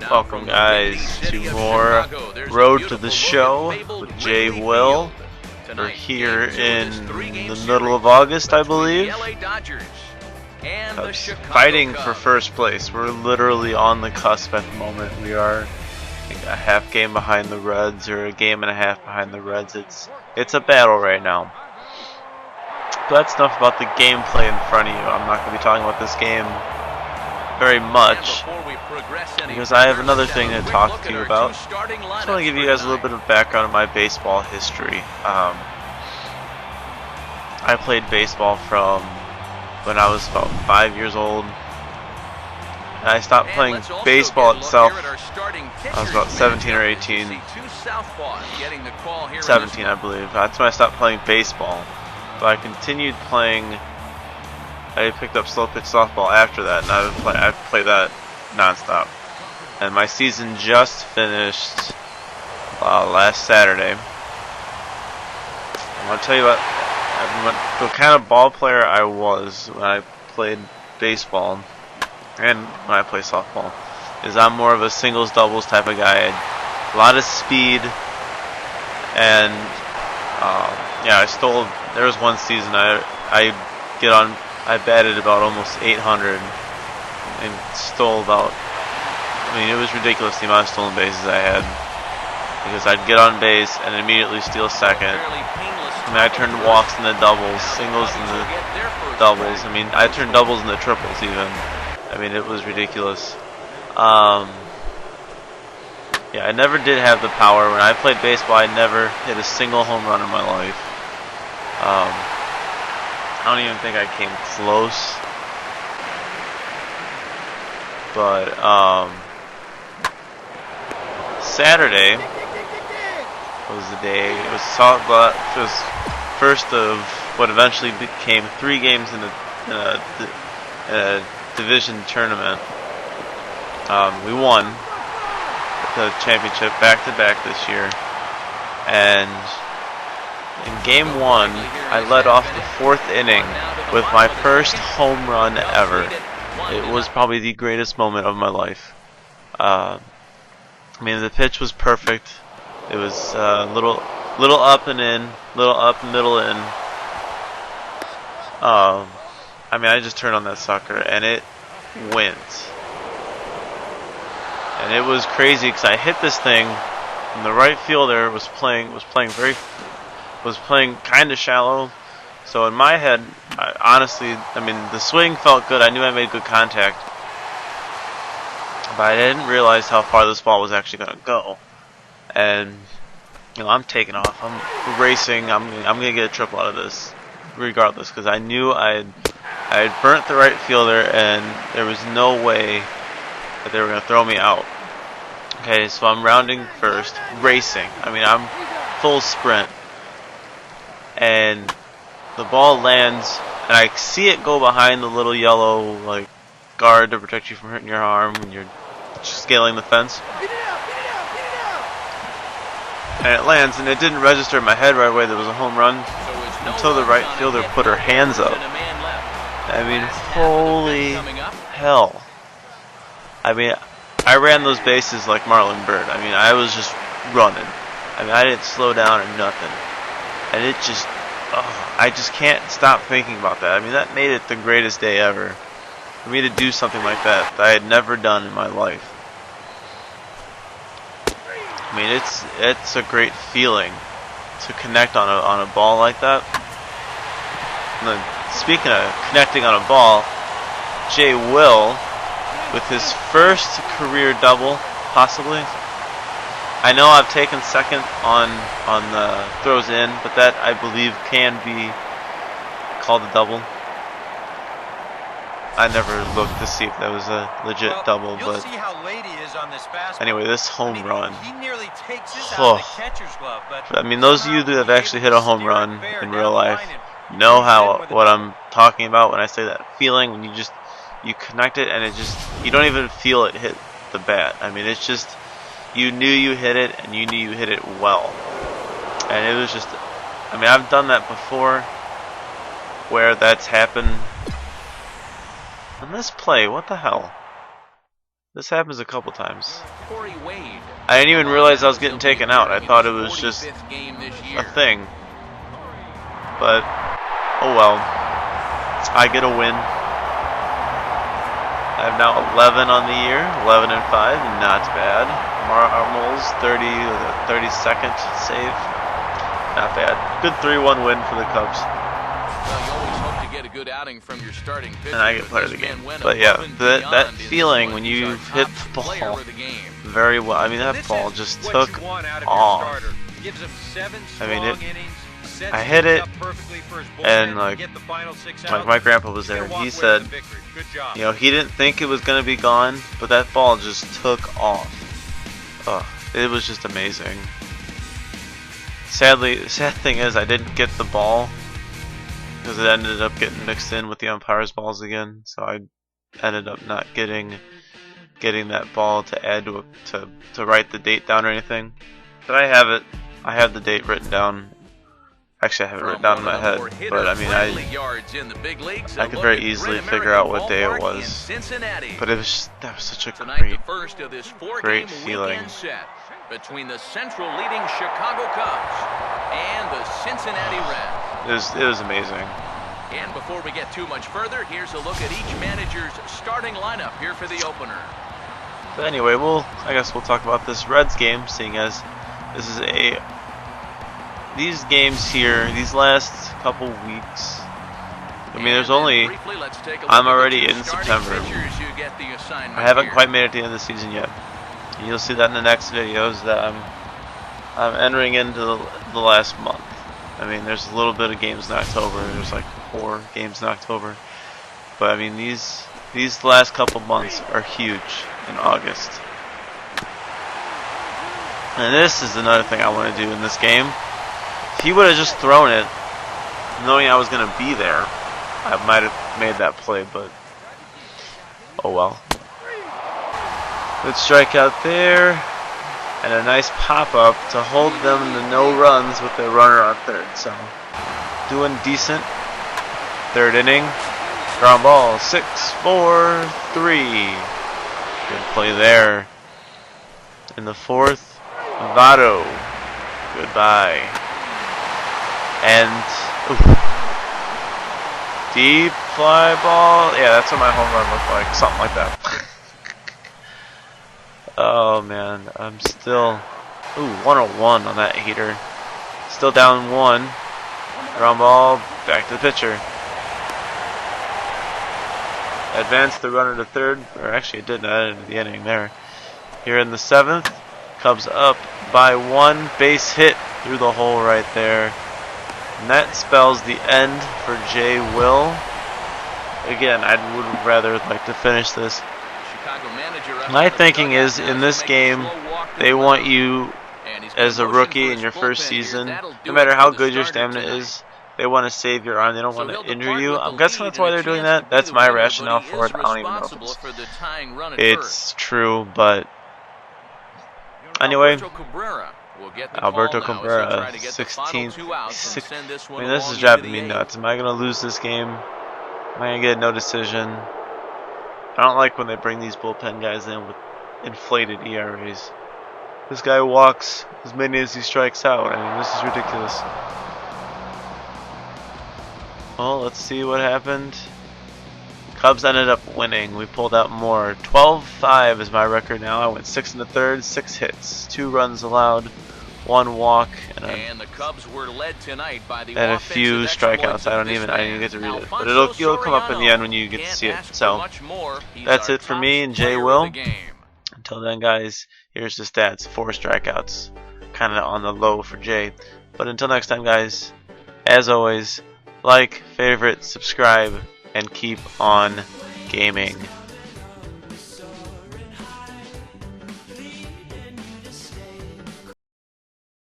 Welcome guys to more Road to the Show with JayManWilly. We're here in the middle of August, I believe. Cubs fighting for first place. We're literally on the cusp at the moment. We are a half game behind the Reds, or a game and a half behind the Reds. It's a battle right now. But that's enough about the gameplay in front of you. I'm not going to be talking about this game very much, because I have another thing to talk to you about. I just want to give you guys a little bit of background on my baseball history. I played baseball from when I was about 5 years old. And I stopped playing baseball itself. I was about 17 or 18. 17, I believe. That's when I stopped playing baseball. But I continued playing. I picked up slow pitch softball after that, and I played that nonstop. And my season just finished last Saturday. I want to tell you about the kind of ball player I was when I played baseball and when I play softball. I'm more of a singles doubles type of guy. A lot of speed, and yeah, there was one season I batted about almost 800 and stole about, it was ridiculous the amount of stolen bases I had, because I'd get on base and immediately steal second. I turned walks into doubles, singles into doubles. I turned doubles into triples even. It was ridiculous. Yeah, I never did have the power. When I played baseball, I never hit a single home run in my life. I don't even think I came close. But Saturday was the day. It was first of what eventually became 3 games in a division tournament. We won the championship back-to-back this year, and in game 1, I led off the 4th inning with my first home run ever. It was probably the greatest moment of my life. The pitch was perfect. It was little up and in, little up, middle in. I just turned on that sucker and it went. And it was crazy because I hit this thing, and the right fielder was playing kind of shallow. So in my head, honestly, the swing felt good. I knew I made good contact, but I didn't realize how far this ball was actually going to go. And I'm taking off. I'm racing. I'm going to get a triple out of this, regardless, because I knew I had burnt the right fielder, and there was no way that they were going to throw me out. Okay, so I'm rounding first, racing. I'm full sprint, and the ball lands, and I see it go behind the little yellow guard to protect you from hurting your arm when you're scaling the fence. And it lands, and it didn't register in my head right away there was a home run until the right fielder put her hands up. Holy hell. I ran those bases like Marlon Bird. I was just running. I didn't slow down or nothing. And it just, I just can't stop thinking about that. That made it the greatest day ever. For me to do something like that I had never done in my life. It's a great feeling to connect on a ball like that. And then, speaking of connecting on a ball, JayManWilly with his first career double, possibly. I know I've taken second on the throws in, but that I believe can be called a double. I never looked to see if that was a legit double, but anyway, this home run. Those of you that have actually hit a home run in real life know what I'm talking about when I say that feeling when you connect it and you don't even feel it hit the bat. It's just, you knew you hit it and you knew you hit it well. And it was just, I've done that before where that's happened. And this play, what the hell? This happens a couple times. Corey Wade. I didn't even realize I was getting taken out. I thought it was just a thing. But, oh well. I get a win. I have now 11 on the year. 11 and 5. Not bad. Marmol's 32nd save. Not bad. Good 3-1 win for the Cubs. Well, you always hope to get a good outing from your starting pitcher. And I get player of the game. But yeah, that feeling when you hit the ball very well. I mean, that ball just took off. I mean, I hit it, and like my grandpa was there. He said, you know, he didn't think it was gonna be gone, but that ball just took off. It was just amazing. Sadly, the sad thing is I didn't get the ball because it ended up getting mixed in with the umpire's balls again. So I ended up not getting that ball to add to write the date down or anything. But I have it. I have the date written down. Actually, I have it written down in my head. But I mean, I could very easily figure out what day it was. But it was that was such a great feeling. Between the Central leading Chicago Cubs and the Cincinnati Reds. It was amazing. And before we get too much further, here's a look at each manager's starting lineup here for the opener. But anyway, I guess we'll talk about this Reds game, seeing as this is these games here, these last couple weeks. I mean, there's only I'm already in September. I haven't quite made it to the end of the season yet. You'll see that in the next videos that I'm entering into the last month. I mean, there's a little bit of games in October. There's like 4 games in October. But I mean, these last couple months are huge in August. And this is another thing I want to do in this game. If he would have just thrown it, knowing I was going to be there, I might have made that play, but oh well. Good strikeout there, and a nice pop-up to hold them to no runs with their runner on third. So, doing decent. Third inning, ground ball, 6-4-3. Good play there. In the fourth, Votto. Goodbye. And deep fly ball. Yeah, that's what my home run looked like. Something like that. Oh man, I'm still 101 on that heater. Still down 1. Ground ball, back to the pitcher. Advanced the runner to third, or actually it didn't end the inning there. Here in the 7th, Cubs up by 1, base hit through the hole right there. And that spells the end for JayManWilly. Again, I would rather like to finish this. My thinking is, in this game, they want you, as a rookie in your first season, no matter how good your stamina is, they want to save your arm. They don't want to injure you. I'm guessing that's why they're doing that. That's my rationale for it. I don't even know if it's true, but anyway, Alberto Cabrera, 16th. I mean, this is driving me nuts. Am I going to lose this game? Am I going to get no decision? I don't like when they bring these bullpen guys in with inflated ERAs. This guy walks as many as he strikes out. I mean, this is ridiculous. Well, let's see what happened. Cubs ended up winning. We pulled out more. 12-5 is my record now. I went 6 in the third, 6 hits, 2 runs allowed, 1 walk, and the Cubs were led tonight by the and a few strikeouts. I didn't even get to read it, but it'll come up in the end when you get to see it. So that's it for me and JayManWilly. Until then, guys, here's the stats: 4 strikeouts, kind of on the low for Jay. But until next time, guys, as always, like, favorite, subscribe, and keep on gaming.